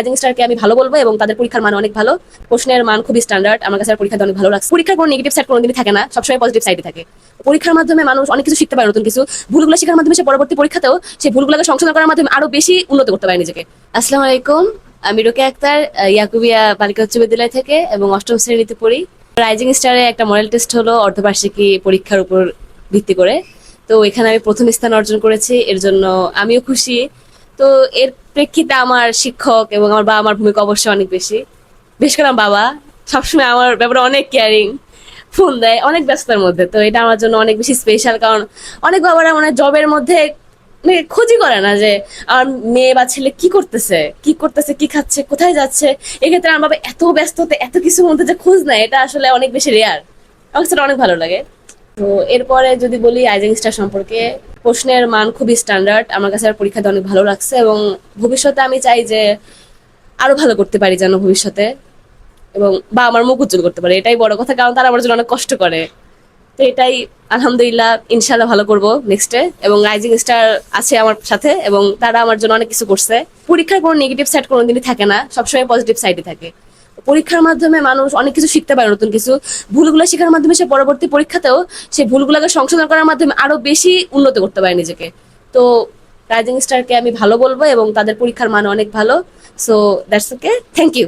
Rising স্টারকে আমি ভালো বলবো এবং তাদের পরীক্ষার মান অনেক ভালো। প্রশ্নের মান খুবই স্ট্যান্ডার্ড, আমার কাছে পরীক্ষাতে অনেক ভালো লাগছে। পরীক্ষার কোনো নেগেটিভ সাইড কোনোদিনই থাকে না, সবসময় পজিটিভ সাইডে থাকে। পরীক্ষার মাধ্যমে মানুষ অনেক কিছু শিখতে পারে, নতুন কিছু ভুলগুলো শেখার মাধ্যমে সে পরবর্তী পরীক্ষাতেও সেই ভুলগুলোকে সংশোধন করার মাধ্যমে আরো বেশি উন্নত করতে পারে নিজেকে। আসসালামু আলাইকুম, আমি রোকেয়া আক্তার, ইয়াকুবিয়া বালিকা উচ্চ বিদ্যালয় থেকে এবং অষ্টম শ্রেণীতে পড়ি। রাইজিং স্টারে একটা মডেল টেস্ট হলো অর্ধবার্ষিকী পরীক্ষার উপর ভিত্তি করে। তো এখানে আমি প্রথম স্থান অর্জন করেছি, এর জন্য আমিও খুশি। তো এর প্রেক্ষিতে আমার শিক্ষক এবং আমার বাবা মার ভূমিকা অবশ্যই অনেক বেশি। বিশেষ করে আমার বাবা সবসময় আমার ব্যাপারে অনেক কেয়ারিং, ফোন দেয় অনেক ব্যস্ততার মধ্যে। তো এটা আমার জন্য অনেক বেশি স্পেশাল, কারণ অনেক বাবারা মানে জবের মধ্যে মানে খোঁজই করে না যে আমার মেয়ে বা ছেলে কি করতেছে কি খাচ্ছে কোথায় যাচ্ছে। এক্ষেত্রে আমার বাবা এত ব্যস্ততে এত কিছুর মধ্যে যে খোঁজ নেয়, এটা আসলে অনেক বেশি রেয়ার। আমার সেটা অনেক ভালো লাগে। তো এরপরে যদি বলি রাইজিং স্টার সম্পর্কে, প্রশ্নের মান খুবই স্ট্যান্ডার্ড, আমার কাছে পরীক্ষাতে অনেক ভালো লাগছে এবং ভবিষ্যতে আমি চাই যে আরো ভালো করতে পারি যেন ভবিষ্যতে, এবং বা আমার মুখ উজ্জ্বল করতে পারে, এটাই বড় কথা, কারণ তারা আমার জন্য অনেক কষ্ট করে। তো এটাই, আলহামদুলিল্লাহ ইনশাল্লাহ ভালো করব নেক্সটে, এবং রাইজিং স্টার আছে আমার সাথে এবং তারা আমার জন্য অনেক কিছু করছে। পরীক্ষার কোনো নেগেটিভ সাইড কোনোদিনই থাকে না, সবসময় পজিটিভ সাইডে থাকে। পরীক্ষার মাধ্যমে মানুষ অনেক কিছু শিখতে পারে, নতুন কিছু ভুলগুলো শেখার মাধ্যমে সে পরবর্তী পরীক্ষাতেও সেই ভুলগুলোকে সংশোধন করার মাধ্যমে আরো বেশি উন্নত করতে পারে নিজেকে। তো রাইজিং স্টারকে আমি ভালো বলবো এবং তাদের পরীক্ষার মান অনেক ভালো। So that's okay, thank you.